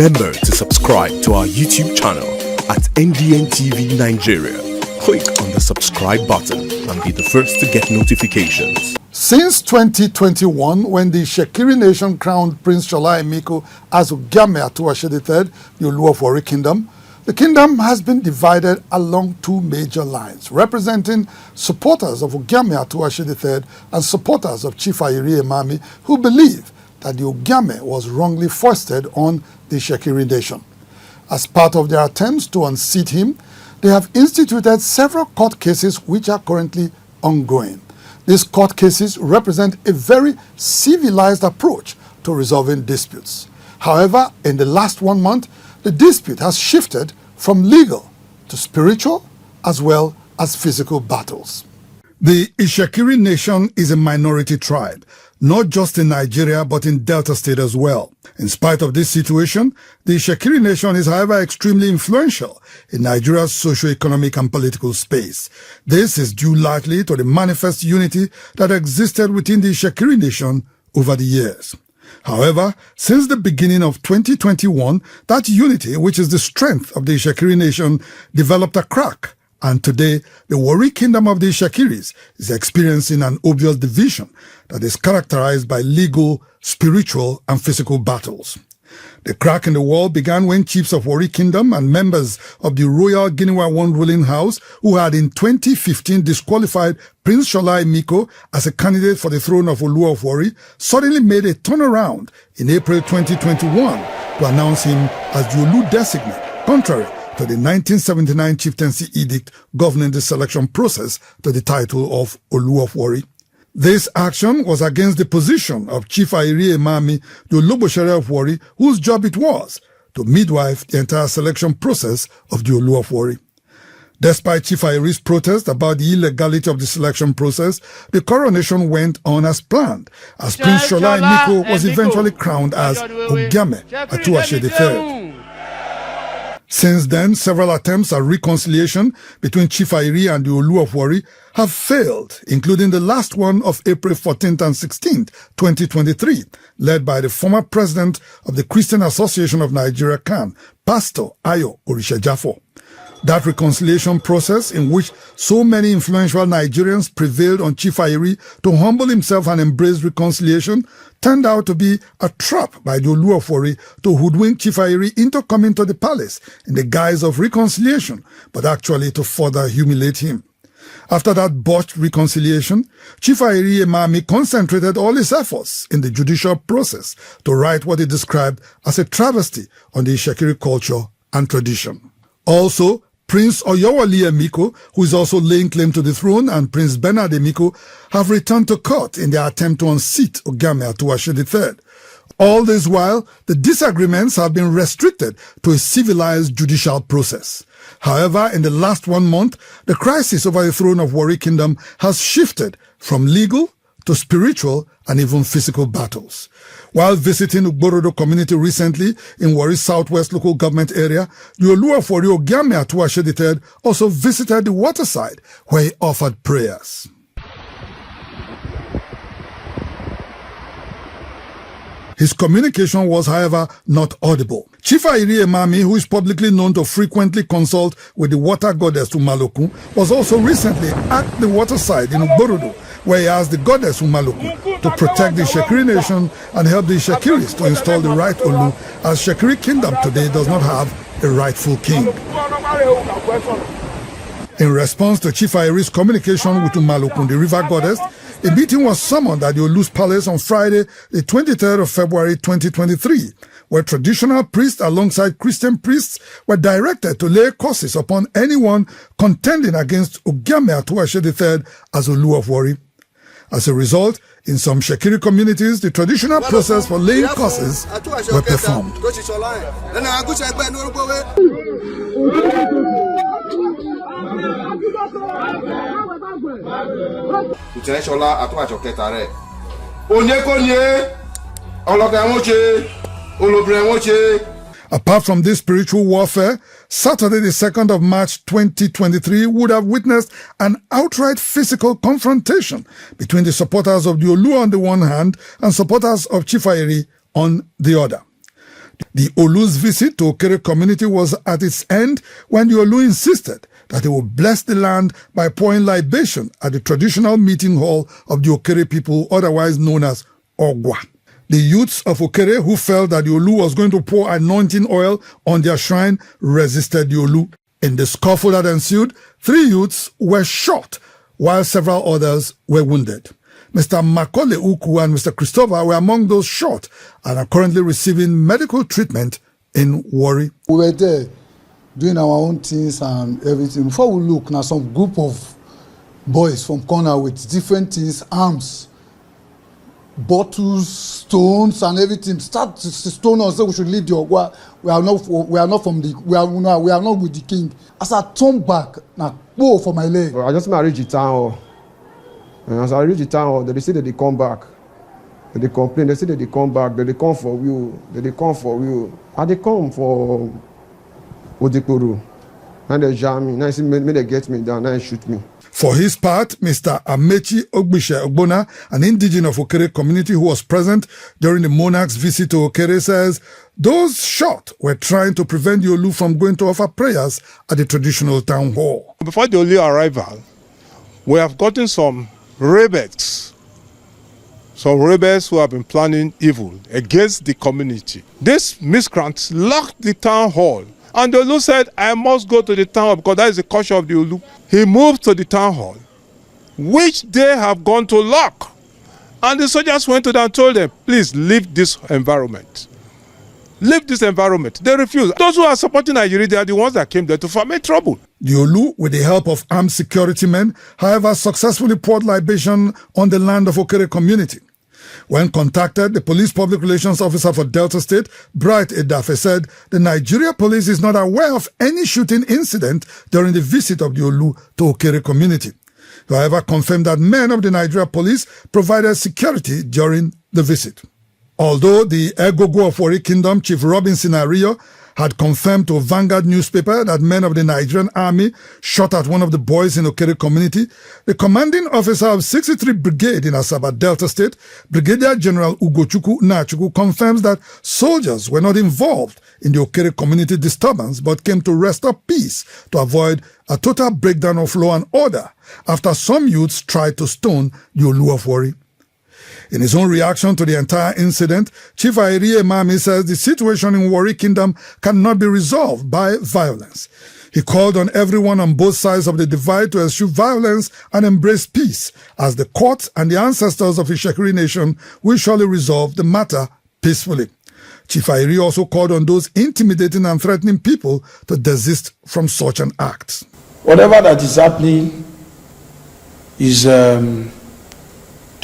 Remember to subscribe to our YouTube channel at NDN TV Nigeria. Click on the subscribe button and be the first to get notifications. Since 2021, when the Shekiri nation crowned Prince Shola Emiko as Ugame Atuashe III, the Olu of Warri Kingdom, the kingdom has been divided along two major lines, representing supporters of Ugame Atuashe III and supporters of Chief Ayiri Emami, who believe that the Ugame was wrongly foisted on the Shekiri nation. As part of their attempts to unseat him, they have instituted several court cases which are currently ongoing. These court cases represent a very civilized approach to resolving disputes. However, in the last 1 month, the dispute has shifted from legal to spiritual as well as physical battles. The Ishekiri nation is a minority tribe, not just in Nigeria but in Delta State as well. In spite of this situation, the Ishekiri nation is however extremely influential in Nigeria's socio-economic and political space. This is due largely to the manifest unity that existed within the Ishekiri nation over the years. However, since the beginning of 2021, that unity, which is the strength of the Ishekiri nation, developed a crack. And today, the Warri Kingdom of the Ishekiris is experiencing an obvious division that is characterized by legal, spiritual, and physical battles. The crack in the wall began when chiefs of Warri Kingdom and members of the Royal Guinea One ruling house, who had in 2015 disqualified Prince Shola Emiko as a candidate for the throne of Olu of Warri, suddenly made a turnaround in April 2021 to announce him as the Olu designate, contrary to the 1979 chieftaincy edict governing the selection process to the title of Olu of Warri. This action was against the position of Chief Ayiri Emami, the Olobosere of Warri, whose job it was to midwife the entire selection process of the Olu of Warri. Despite Chief Ayiri's protest about the illegality of the selection process, the coronation went on as planned, as Prince Shola Emiko was eventually crowned as Ugame Atuashe III. Since then, several attempts at reconciliation between Chief Ayiri and the Olu of Warri have failed, including the last one of April 14th and 16th, 2023, led by the former president of the Christian Association of Nigeria, CAN, Pastor Ayo Orishejafo. That reconciliation process, in which so many influential Nigerians prevailed on Chief Ayiri to humble himself and embrace reconciliation, turned out to be a trap by the Olu of Warri to hoodwink Chief Ayiri into coming to the palace in the guise of reconciliation, but actually to further humiliate him. After that botched reconciliation, Chief Ayiri Emami concentrated all his efforts in the judicial process to right what he described as a travesty on the Ishekiri culture and tradition. Also, Prince Oyewale Emiko, who is also laying claim to the throne, and Prince Bernard Emiko have returned to court in their attempt to unseat Ugame Atuashe III. All this while, the disagreements have been restricted to a civilized judicial process. However, in the last 1 month, the crisis over the throne of Warri Kingdom has shifted from legal to spiritual and even physical battles. While visiting Ugborodo community recently in Warri's southwest local government area, the Olu of Warri Ugame Atuashe III also visited the waterside where he offered prayers. His communication was, however, not audible. Chief Ayiri Emami, who is publicly known to frequently consult with the water goddess Umaloku, was also recently at the waterside in Ugborodo, where he asked the goddess Umaloku to protect the Shekiri nation and help the Shekiris to install the right Olu, as Shekiri kingdom today does not have a rightful king. In response to Chief Ayiri's communication with Umaloku, the river goddess, a meeting was summoned at the Olu's palace on Friday, the 23rd of February 2023, where traditional priests alongside Christian priests were directed to lay curses upon anyone contending against Ugame Atuashe III as Olu of Warri. As a result, in some Shekiri communities, the traditional process for laying curses were performed. Apart from this spiritual warfare, Saturday the 2nd of March 2023 would have witnessed an outright physical confrontation between the supporters of the Olu on the one hand and supporters of Chief Ayiri on the other. The Olu's visit to Okere community was at its end when the Olu insisted that he would bless the land by pouring libation at the traditional meeting hall of the Okere people, otherwise known as AKUGHA. The youths of Okere, who felt that the Olu was going to pour anointing oil on their shrine, resisted the Olu. In the scuffle that ensued, 3 youths were shot, while several others were wounded. Mr. Makole Uku and Mr. Christopher were among those shot and are currently receiving medical treatment in Warri. We were there doing our own things and everything. Before we look, now some group of boys from corner with different things, arms, bottles, stones, and everything. Start to stone us, say we should leave the Ogwa. We are not with the king. As I turn back, now go for my leg. I just reached the town. And as I reach the town, they say that they come back. They complain. They say that they come back. That they come for you. That they come for you. And they come for Odikuru. And they jam me. Now they say, may they get me down. Now they shoot me. For his part, Mr. Amechi Ogbishe Ogbona, an indigenous of Okere community who was present during the monarch's visit to Okere, says those shot were trying to prevent the Olu from going to offer prayers at the traditional town hall. Before the Olu arrival, we have gotten some rebels who have been planning evil against the community. These miscreants locked the town hall. And the Olu said, I must go to the town hall because that is the culture of the Olu. He moved to the town hall, which they have gone to lock. And the soldiers went to them and told them, please leave this environment. Leave this environment. They refused. Those who are supporting Nigeria, they are the ones that came there to foment trouble. The Olu, with the help of armed security men, however, successfully poured libation on the land of Okere community. When contacted, the police public relations officer for Delta State, Bright Edafe, said the Nigeria police is not aware of any shooting incident during the visit of the Olu to Okere community. He, however, confirmed that men of the Nigeria police provided security during the visit. Although the AKUGHA of Warri Kingdom, Chief Robinson Ario, had confirmed to Vanguard newspaper that men of the Nigerian army shot at one of the boys in Okere community, the commanding officer of 63 Brigade in Asaba Delta State, Brigadier General Ugochukwu Nachukwu, confirms that soldiers were not involved in the Okere community disturbance but came to restore peace to avoid a total breakdown of law and order after some youths tried to stone the Olu of Warri. In his own reaction to the entire incident, Chief Airi Emami says the situation in Warri Kingdom cannot be resolved by violence. He called on everyone on both sides of the divide to eschew violence and embrace peace, as the courts and the ancestors of the Shekiri nation will surely resolve the matter peacefully. Chief Airi also called on those intimidating and threatening people to desist from such an act. Whatever that is happening is, to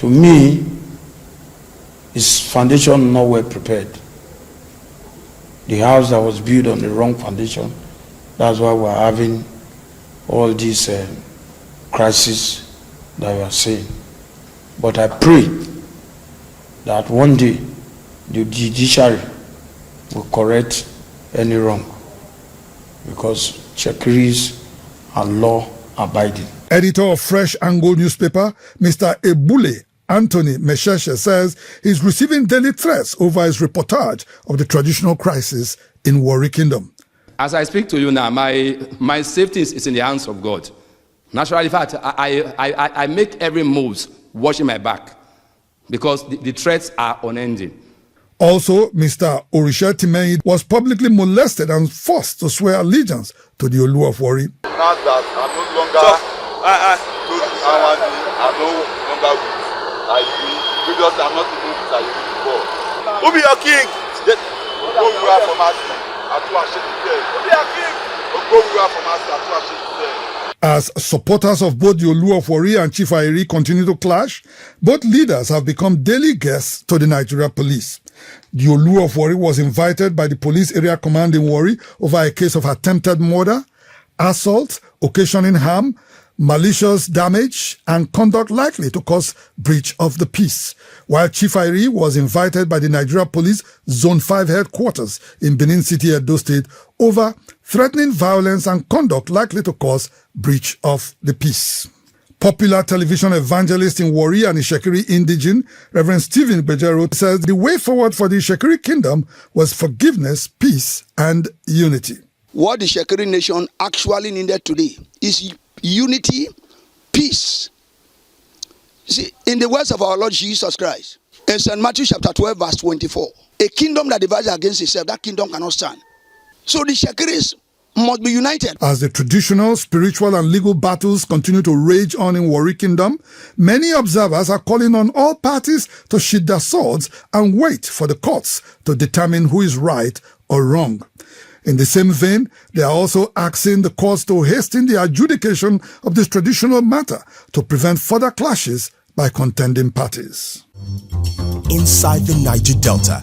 me, is foundation not well prepared. The house that was built on the wrong foundation, that's why we're having all these crises that we are seeing. But I pray that one day the judiciary will correct any wrong, because Chekiris are law abiding. Editor of Fresh Angle newspaper, Mr. Ebule Anthony Mesheshe, says he's receiving daily threats over his reportage of the traditional crisis in Warri Kingdom. As I speak to you now, my safety is in the hands of God. Naturally, in fact, I make every move watching my back because the threats are unending. Also, Mr. Orisha Timei was publicly molested and forced to swear allegiance to the Olu of Warri. Now that I'm no longer I'm no longer with because I'm not even with you before. Who be your king? Go you are from us. Who be your king? Go you are from us. As supporters of both the Olu of Warri and Chief Airi continue to clash, both leaders have become daily guests to the Nigeria police. The Olu of Warri was invited by the police area command in Warri over a case of attempted murder, assault, occasioning harm, malicious damage, and conduct likely to cause breach of the peace, while Chief Airi was invited by the Nigeria Police Zone 5 headquarters in Benin City, Edo State, over threatening violence and conduct likely to cause breach of the peace. Popular television evangelist in Warri and Ishekiri indigene, Reverend Stephen Degenerate, says the way forward for the Ishekiri kingdom was forgiveness, peace, and unity. What the Ishekiri nation actually needed today is unity, peace. See, in the words of our Lord Jesus Christ, in St. Matthew chapter 12, verse 24, a kingdom that divides against itself, that kingdom cannot stand. So the Ishekiris must be united. As the traditional, spiritual, and legal battles continue to rage on in Warri Kingdom, many observers are calling on all parties to sheath their swords and wait for the courts to determine who is right or wrong. In the same vein, they are also asking the courts to hasten the adjudication of this traditional matter to prevent further clashes by contending parties. Inside the Niger Delta,